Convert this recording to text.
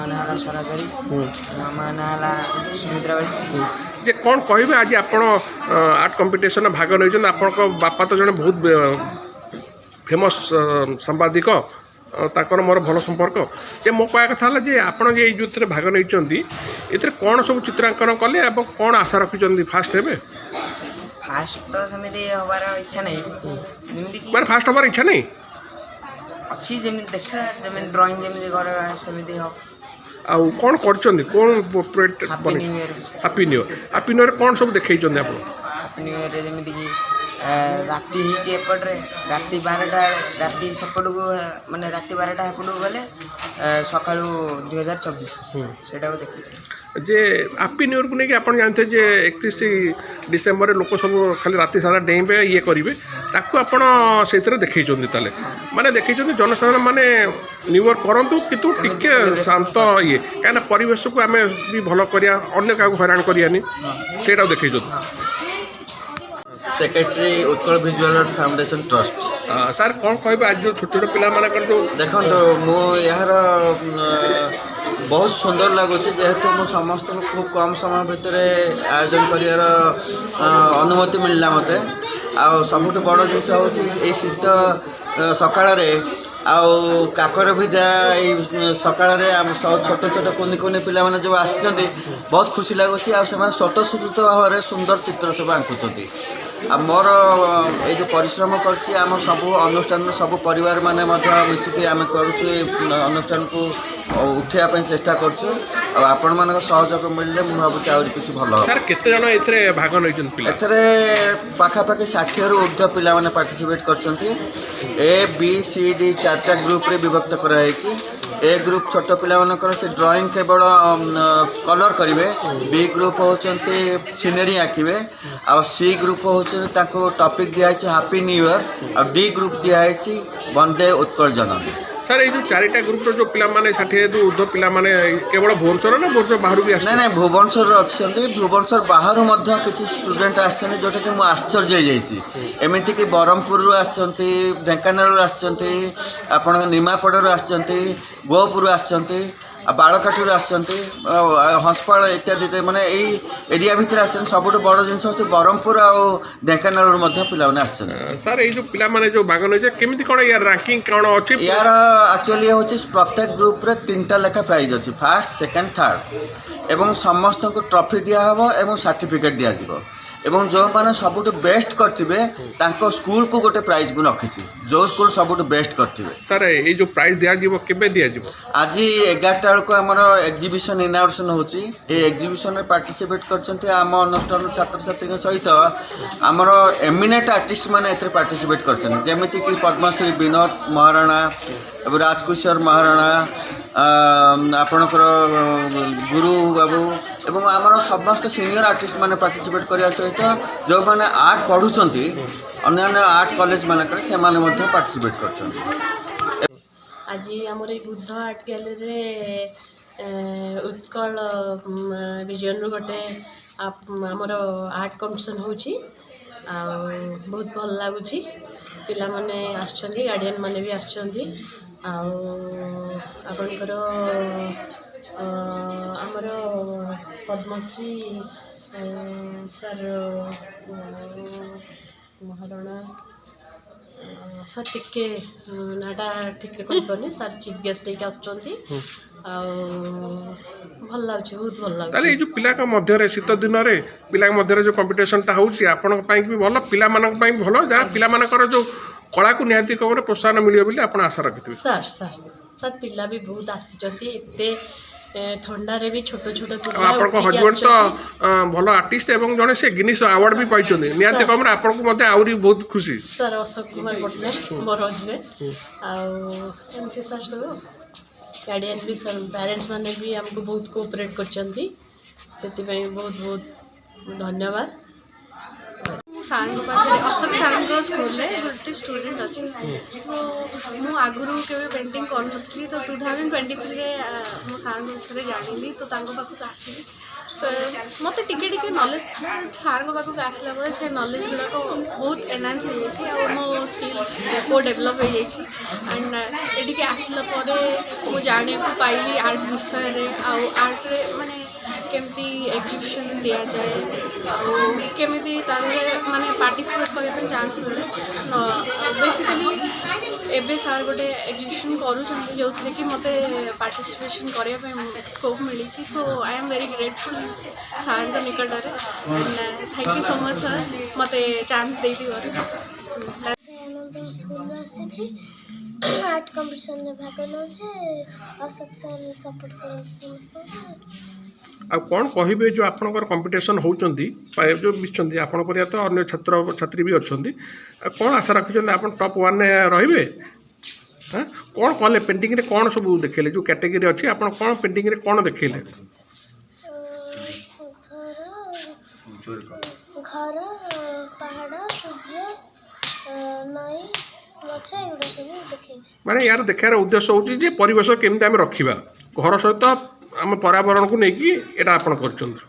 नाला सरकारी मामा नाला सुमित्रा बाड़ी जे कौन कहे आज आप आर्ट कंपटीशन भाग नहीं आपन बापा तो जड़े बहुत फेमस सांबादिक ताकर मोर भल संपर्क जे मो कह कथा जे आपड़ जे जो भाग नहीं ये कौन सब चित्रांकन कले कौन आशा रखिंट फास्ट हे फास्ट तो सेमती हबार इच्छा नहीं माने फास्ट हबार इच्छा नहीं अच्छी जमी देखा जमी ड्राइंग जमी कर सेमती हो आउ कौन कर कौन हैप्पी न्यू ईयर कौन सब देखई आप हैप्पी न्यू ईयर जमी कि राति ही एपट्रे राति 12टा राति सेपट को माने राति 12टा एपट को गले सका 2024 सेटा को देखी जे हैप्पी न्यू ईयर को लेकिन आप जानते जे 31 डिसेम्बर लोक सब खाली राति सारा डेइबे ये करेंगे ताकू आपड़ से देखई माने देखई जनसाधारण माने न्यू ईयर करूँ कितु टिके शांत ये कहीं परिवेश को आम भी भल करिया अन्य क्या हैरान करियानी सेटा देखई secretary Utkal visual art foundation trust sir कौन कह आज जो छोट छोट पिला जो देखो मु यार बहुत सुंदर लगुच जेहेतु मु समस्त को खूब कम समय भितर आयोजन कर अनुमति मिलला मते सबुठ बड़ जिनस हूँ शीत सकाळ आउ काकर भिजा सकाळ छोट छोट कुनि कुनि पिला माने जो आसी बहुत खुशी लगुच स्वतःस्फूर्त भाव सुंदर चित्र सब आंकुंट मोर ये जो परिश्रम करछि आम सब अनुष्ठान सब परिवार माने मिसिक आम अनुष्ठान को उठाइवाई चेष्टा करछु आपण मान सहयोग मिलले मुझे भावुँ आहरी कुछ भल सर केते जण एथरे भाग नहीं एथरे पाखापाखि 60 रु ऊर्ध्व पिला माने पार्टिसिपेट करछंती ए बी सी डी 4टा ग्रुप रे विभक्त कराई ए ग्रुप छोट पिला मानकर से ड्राइंग केवल कलर करेंगे बी ग्रुप होचंती सीनरी आँकिबे आ सी ग्रुप हो टॉपिक दिखाई हैप्पी न्यू ईयर और डी ग्रुप दिखाई वंदे उत्कल जननी सर ये जो 4टा ग्रुप जो पिला माने 60 ऊर्ध्व पिला माने केवल भुवनेश्वर ना भुवनेश्वर बाहर भी ना भुवनेश्वर अच्छा भुवनेश्वर बाहर किसी स्टूडेंट आसछन जोटा कि मुझे आश्चर्य होमती कि ब्रह्मपुर आसछंती ढेंकानाल आसछंती आपण निमापड़ आसछंती गोपुर आसछंती बाड़काठू आसछंती हंसपाड़ इत्यादि माने यही एरिया भितर आसछन सबुठ बड़ जिनस होछि ब्रह्मपुर आ ढेंकानाल पिला माने आसछन सर ये जो पिला माने जो भाग नै केमिति कोन यार रैंकिंग कोन अछि यार एक्चुअली होछि प्रत्येक ग्रुप रे 3टा लेखा प्राइज अछि फर्स्ट सेकंड थर्ड एवं समस्त को ट्रॉफी दिया हबो एवं सर्टिफिकेट दिया जिवो एवं जो माने सबुठ बेस्ट करथिबे तांको स्कूल को गोटे प्राइज भी रखिछि जो स्कूल सबुठ बेस्ट करथिबे सर ये जो प्राइज दिया जिवो केबे दिया जिवो आज 11टा को हमर एग्जीबिशन इनॉग्रेशन होछि ए एग्जीबिशन रे पार्टिसिपेट करछन्ते आम अनुष्ठान छात्र छात्री के सहित हमर एमिनेट आर्टिस्ट माने एथरे पार्टिसिपेट करछन जेमिति कि पद्मश्री विनोद महाराणा एवं राजकिशोर महाराणा आपणकर गुरु बाबू एवं आमर समस्त सीनियर आर्टिस्ट माने पार्टिसिपेट करने सहित जो मैंने आर्ट पढ़ुंट अन्य आर्ट कॉलेज मानक से पार्टिसिपेट कर आज आम Buddha art gallery Utkal vision गोटे आमर आर्ट कंपटीशन होची बहुत भल लगुच पिला माने आछंती गार्डियन माने भी आछंती आपणकर आमर पद्मश्री सर महाराणा सर टिके नाटा ठीक कहीपनी सर चीफ गेस्ट आसुँच भल लगे बहुत भल लगे ये जो पिला मध्य शीत दिन में पिला मध्य जो कंपटीशनटा होची आपण भी भल पिला मानक भल जहाँ पिला जो कला को निहाती कम प्रोत्साहन मिले बोली आप आशा रखिथे सर सर सर पिला भी बहुत आसी थंडारे भी छोट छोट हजबैंड तो भल आर्टिस्ट एवं जड़े से गिनीस अवार्ड भी पाई निहाती कम आपको आहरी बहुत खुशी सर अशोक कुमार पट्टनायक मोर हजबैंड आमती सर सब गार्डियन भी सर पेरेंट्स माने भी हमको बहुत कोऑपरेट करछंती सेति बहुत बहुत धन्यवाद। ସାର୍ଙ୍କ ପାଖରେ ଅଶୋକ ସାର୍ଙ୍କ ସ୍କୁଲରେ ଗୋଟେ ଷ୍ଟୁଡେଣ୍ଟ ଅଛି। ସୋ ମୁଁ ଆଗରୁ କେବେ ପେଣ୍ଟିଂ କରୁନଥିଲି, ତ 2023ରେ ମୋ ସାର୍ଙ୍କ ବିଷୟରେ ଜାଣିଲି, ତ ତାଙ୍କ ପାଖକୁ ଆସିଲି। ମୋତେ ଟିକେ ଟିକେ ନଲେଜ୍ ଥିଲା, ସାର୍ଙ୍କ ପାଖକୁ ଆସିଲା ପରେ ସେ ନଲେଜ୍ ଗୁଡ଼ାକ ବହୁତ ଏନହାନ୍ସ ହେଇଯାଇଛି ଆଉ ମୋ ସ୍କିଲ୍ସ ବହୁତ ଡେଭଲପ୍ ହେଇଯାଇଛି। ଆଣ୍ଡ ଏଠିକି ଆସିଲା ପରେ ମୁଁ ଜାଣିବାକୁ ପାଇଲି ଆର୍ଟ ବିଷୟରେ, ଆଉ ଆର୍ଟରେ ମାନେ କେମିତି ଏକ୍ଜିବିସନ୍ ଦିଆଯାଏ ଆଉ କେମିତି ତା ଦେହରେ ମାନେ ପାର୍ଟିସିପେଟ୍ କରିବା ପାଇଁ ଚାନ୍ସ ମିଳେ। ବେସିକାଲି ଏବେ ସାର୍ ଗୋଟେ ଏକ୍ଜିବିସନ୍ କରୁଛନ୍ତି ଯେଉଁଥିରେ କି ମୋତେ ପାର୍ଟିସିପେସନ୍ କରିବା ପାଇଁ ସ୍କୋପ୍ ମିଳିଛି। So I am very grateful ସାର୍ଙ୍କ ନିକଟରେ। Thank you so much sir ମୋତେ ଚାନ୍ସ ଦେଇଥିବାରୁ। ଆନନ୍ଦ ସ୍କୁଲରୁ ଆସିଛି, ଆର୍ଟ କମ୍ପିଟିସନରେ ଭାଗ ନେଉଛି। ଅଶୋକ ସାର୍ ସପୋର୍ଟ କରନ୍ତି ସମସ୍ତଙ୍କୁ। ଆଉ କ'ଣ କହିବେ ଯେଉଁ ଆପଣଙ୍କର କମ୍ପିଟିସନ୍ ହେଉଛନ୍ତି ଯେଉଁ ମିଶୁଛନ୍ତି ଆପଣଙ୍କ ପରିଆ ତ ଅନ୍ୟ ଛାତ୍ରଛାତ୍ରୀ ବି ଅଛନ୍ତି, କ'ଣ ଆଶା ରଖିଛନ୍ତି ଆପଣ ଟପ୍ 1ରେ ରହିବେ? ହଁ, କ'ଣ କଲେ ପେଣ୍ଟିଂରେ କ'ଣ ସବୁ ଦେଖେଇଲେ? ଯେଉଁ କ୍ୟାଟେଗୋରୀ ଅଛି ଆପଣ କ'ଣ ପେଣ୍ଟିଂରେ କ'ଣ ଦେଖେଇଲେ? ଘର, ପାହାଡ଼, ସୂର୍ଯ୍ୟ, ନଈ, ଗଛ ଏଗୁଡ଼ା ସବୁ ଦେଖେଇଛି। ମାନେ ୟାର ଦେଖାଇବାର ଉଦ୍ଦେଶ୍ୟ ହେଉଛି ଯେ ପରିବେଶ କେମିତି ଆମେ ରଖିବା, ଘର ସହିତ ଆମ ପର୍ୟାବରଣକୁ ନେଇକି ଏଇଟା ଆପଣ କରୁଛନ୍ତି।